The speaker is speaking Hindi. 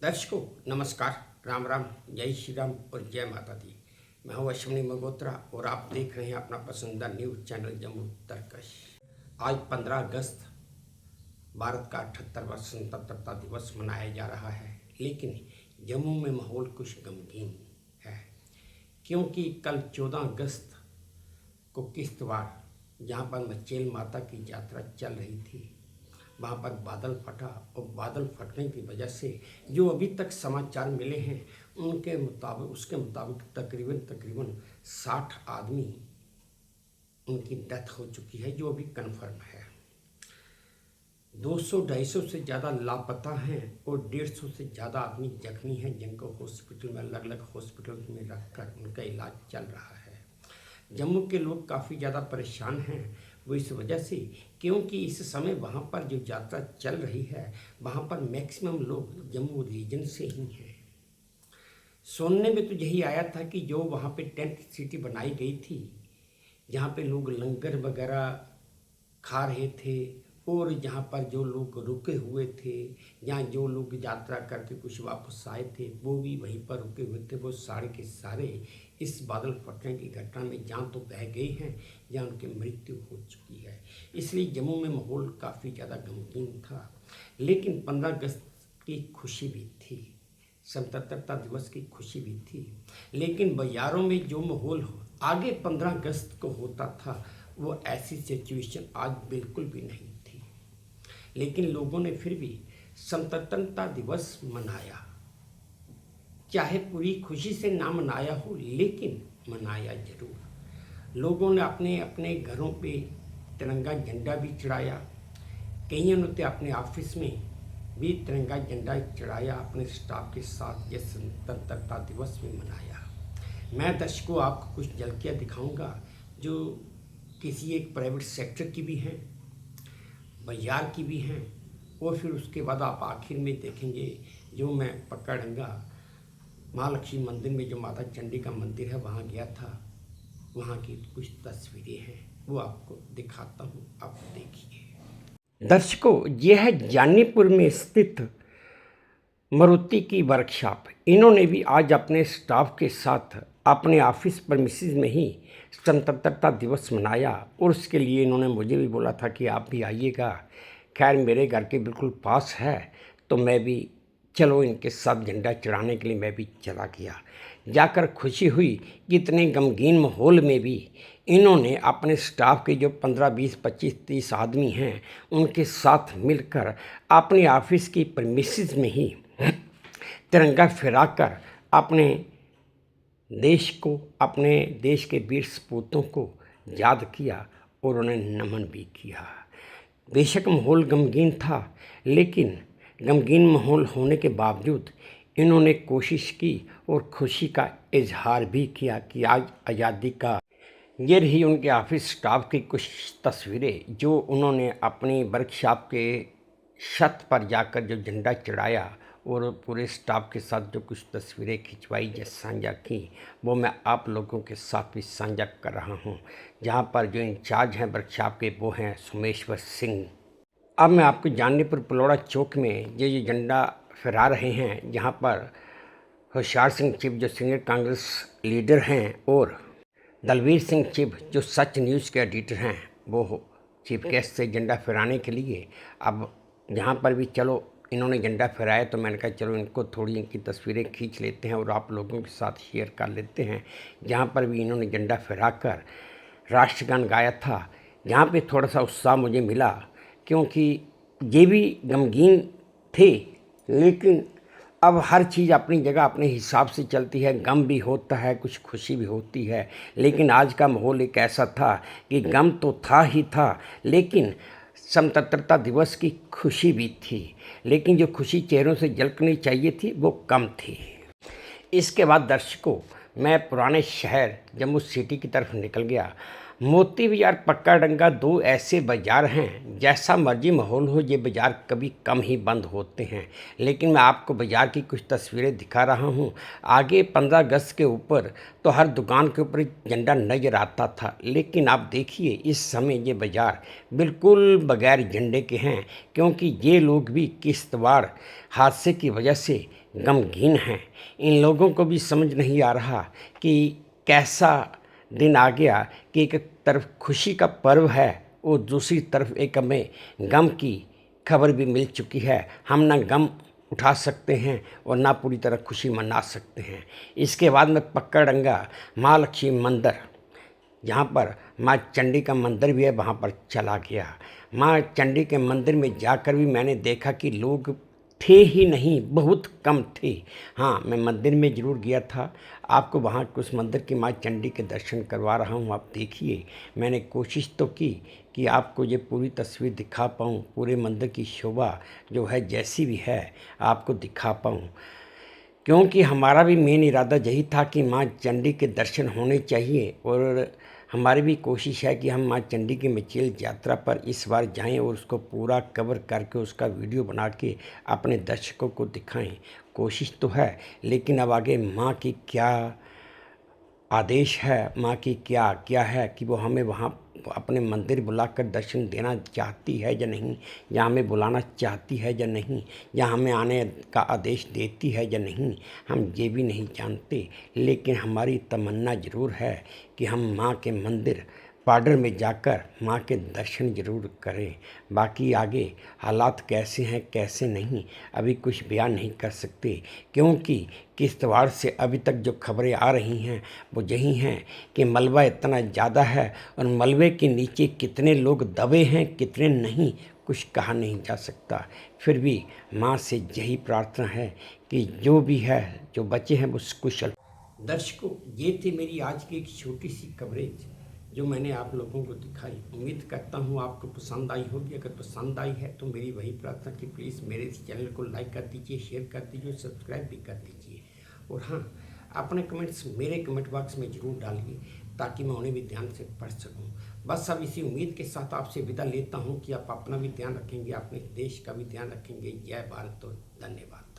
दर्शकों नमस्कार, राम राम, जय श्री राम और जय माता दी। मैं हूं अश्विनी मल्होत्रा और आप देख रहे हैं अपना पसंदीदा न्यूज़ चैनल जम्मू तर्कश। आज 15 अगस्त भारत का 78वां स्वतंत्रता दिवस मनाया जा रहा है, लेकिन जम्मू में माहौल कुछ गमगीन है, क्योंकि कल 14 अगस्त को किश्तवाड़, जहाँ पर मचेल माता की यात्रा चल रही थी, वहाँ पर बादल फटा और बादल फटने की वजह से जो अभी तक समाचार मिले हैं उसके मुताबिक तकरीबन 60 आदमी उनकी डेथ हो चुकी है, जो अभी कन्फर्म है। 200-250 से ज़्यादा लापता हैं और 150 से ज़्यादा आदमी जख्मी हैं, जिनको हॉस्पिटल में अलग अलग हॉस्पिटल में रखकर उनका इलाज चल रहा है। जम्मू के लोग काफ़ी ज़्यादा परेशान हैं, वो इस वजह से क्योंकि इस समय वहाँ पर जो यात्रा चल रही है, वहाँ पर मैक्सिमम लोग जम्मू रीजन से ही हैं। सुनने में तो यही आया था कि जो वहाँ पे टेंट सिटी बनाई गई थी, जहाँ पे लोग लंगर वगैरह खा रहे थे और जहाँ पर जो लोग रुके हुए थे, जहाँ जो लोग यात्रा करके कुछ वापस आए थे, वो भी वहीं पर रुके हुए थे, वो सारे के सारे इस बादल फटने की घटना में जान तो बह गई हैं, जहाँ उनकी मृत्यु हो चुकी है। इसलिए जम्मू में माहौल काफ़ी ज़्यादा गमगीन था, लेकिन 15 अगस्त की खुशी भी थी, स्वतंत्रता दिवस की खुशी भी थी, लेकिन बाज़ारों में जो माहौल आगे 15 अगस्त को होता था, वो ऐसी सिचुएशन आज बिल्कुल भी नहीं थी। लेकिन लोगों ने फिर भी स्वतंत्रता दिवस मनाया, चाहे पूरी खुशी से ना मनाया हो, लेकिन मनाया जरूर। लोगों ने अपने अपने घरों पे तिरंगा झंडा भी चढ़ाया, कईयों ने अपने ऑफिस में भी तिरंगा झंडा चढ़ाया, अपने स्टाफ के साथ ये स्वतंत्रता दिवस में मनाया। मैं दर्शकों आपको कुछ झलकियाँ दिखाऊंगा जो किसी एक प्राइवेट सेक्टर की भी हैं, बाजार की भी हैं, और फिर उसके बाद आप आखिर में देखेंगे जो मैं पकड़ूंगा महालक्ष्मी मंदिर में, जो माता चंडी का मंदिर है, वहाँ गया था, वहाँ की कुछ तस्वीरें हैं, वो आपको दिखाता हूँ, आप देखिए। दर्शकों, यह है जानीपुर में स्थित मारुति की वर्कशॉप। इन्होंने भी आज अपने स्टाफ के साथ अपने ऑफिस प्रेमिसेस में ही स्वतंत्रता दिवस मनाया, और उसके लिए इन्होंने मुझे भी बोला था कि आप भी आइएगा। खैर मेरे घर के बिल्कुल पास है, तो मैं भी चलो इनके साथ झंडा चढ़ाने के लिए मैं भी चला गया। जाकर खुशी हुई कि इतने गमगीन माहौल में भी इन्होंने अपने स्टाफ के जो 15, 20, 25, 30 आदमी हैं, उनके साथ मिलकर अपने ऑफिस की प्रेमिसेस में ही तिरंगा फहराकर अपने देश को, अपने देश के वीर सपूतों को याद किया और उन्हें नमन भी किया। बेशक माहौल गमगीन था, लेकिन गमगीन माहौल होने के बावजूद इन्होंने कोशिश की और खुशी का इजहार भी किया कि आज आज़ादी का। ये रही उनके ऑफिस स्टाफ की कुछ तस्वीरें, जो उन्होंने अपनी वर्कशॉप के छत पर जाकर जो झंडा चढ़ाया और पूरे स्टाफ के साथ जो कुछ तस्वीरें खिंचवाई या साझा की, वो मैं आप लोगों के साथ भी साझा कर रहा हूँ। जहाँ पर जो इंचार्ज हैं वर्कशॉप के, वो हैं सोमेश्वर सिंह। अब मैं आपको जानीपुर पलौड़ा चौक में ये झंडा फहरा रहे हैं, जहाँ पर होशियार सिंह चिब जो सीनियर कांग्रेस लीडर हैं और दलवीर सिंह चिब जो सच न्यूज़ के एडिटर हैं, वो चीफ गेस्ट से झंडा फहराने के लिए। अब जहाँ पर भी चलो इन्होंने झंडा फहराया, तो मैंने कहा चलो इनको थोड़ी इनकी तस्वीरें खींच लेते हैं और आप लोगों के साथ शेयर कर लेते हैं। जहाँ पर भी इन्होंने झंडा फहराकर राष्ट्रगान गाया था, यहाँ पे थोड़ा सा उत्साह मुझे मिला, क्योंकि ये भी गमगीन थे, लेकिन अब हर चीज़ अपनी जगह अपने हिसाब से चलती है। गम भी होता है, कुछ खुशी भी होती है, लेकिन आज का माहौल एक ऐसा था कि गम तो था ही था, लेकिन स्वतंत्रता दिवस की खुशी भी थी, लेकिन जो खुशी चेहरों से झलकनी चाहिए थी वो कम थी। इसके बाद दर्शकों, मैं पुराने शहर जम्मू सिटी की तरफ निकल गया। मोती बाजार, पक्का डंगा दो ऐसे बाज़ार हैं, जैसा मर्जी माहौल हो ये बाज़ार कभी कम ही बंद होते हैं। लेकिन मैं आपको बाज़ार की कुछ तस्वीरें दिखा रहा हूँ। आगे 15 अगस्त के ऊपर तो हर दुकान के ऊपर झंडा नज़र आता था, लेकिन आप देखिए इस समय ये बाज़ार बिल्कुल बगैर झंडे के हैं, क्योंकि ये लोग भी किश्तवाड़ हादसे की वजह से गमगीन हैं। इन लोगों को भी समझ नहीं आ रहा कि कैसा दिन आ गया कि एक तरफ खुशी का पर्व है और दूसरी तरफ एक हमें गम की खबर भी मिल चुकी है। हम ना गम उठा सकते हैं और ना पूरी तरह खुशी मना सकते हैं। इसके बाद में पक्का डंगा माँ लक्ष्मी मंदिर, जहाँ पर माँ चंडी का मंदिर भी है, वहाँ पर चला गया। माँ चंडी के मंदिर में जाकर भी मैंने देखा कि लोग थे ही नहीं, बहुत कम थे। हाँ, मैं मंदिर में ज़रूर गया था। आपको वहाँ उस मंदिर की माँ चंडी के दर्शन करवा रहा हूँ, आप देखिए। मैंने कोशिश तो की कि आपको ये पूरी तस्वीर दिखा पाऊँ, पूरे मंदिर की शोभा जो है जैसी भी है आपको दिखा पाऊँ, क्योंकि हमारा भी मेन इरादा यही था कि माँ चंडी के दर्शन होने चाहिए। और हमारी भी कोशिश है कि हम माँ चंडी की मचेल यात्रा पर इस बार जाएं और उसको पूरा कवर करके उसका वीडियो बना के अपने दर्शकों को दिखाएं। कोशिश तो है, लेकिन अब आगे माँ की क्या आदेश है, माँ की क्या आज्ञा है कि वो हमें वहाँ अपने मंदिर बुलाकर दर्शन देना चाहती है या नहीं, या हमें बुलाना चाहती है या नहीं, या हमें आने का आदेश देती है या नहीं, हम ये भी नहीं जानते। लेकिन हमारी तमन्ना ज़रूर है कि हम माँ के मंदिर पाडर में जाकर माँ के दर्शन ज़रूर करें। बाकी आगे हालात कैसे हैं कैसे नहीं अभी कुछ बयान नहीं कर सकते, क्योंकि किश्तवाड़ से अभी तक जो खबरें आ रही हैं वो यही हैं कि मलबा इतना ज़्यादा है और मलबे के नीचे कितने लोग दबे हैं कितने नहीं कुछ कहा नहीं जा सकता। फिर भी माँ से यही प्रार्थना है कि जो भी है, जो बचे हैं वो कुशल। दर्शकों, ये थी मेरी आज की एक छोटी सी कवरेज जो मैंने आप लोगों को दिखाई। उम्मीद करता हूँ आपको पसंद आई होगी। अगर पसंद आई है तो मेरी वही प्रार्थना कि प्लीज़ मेरे इस चैनल को लाइक कर दीजिए, शेयर कर दीजिए, सब्सक्राइब भी कर दीजिए। और हाँ, अपने कमेंट्स मेरे कमेंट बॉक्स में ज़रूर डालिए ताकि मैं उन्हें भी ध्यान से पढ़ सकूँ। बस अब इसी उम्मीद के साथ आपसे विदा लेता हूँ कि आप अपना भी ध्यान रखेंगे, अपने देश का भी ध्यान रखेंगे। जय भारत, तो धन्यवाद।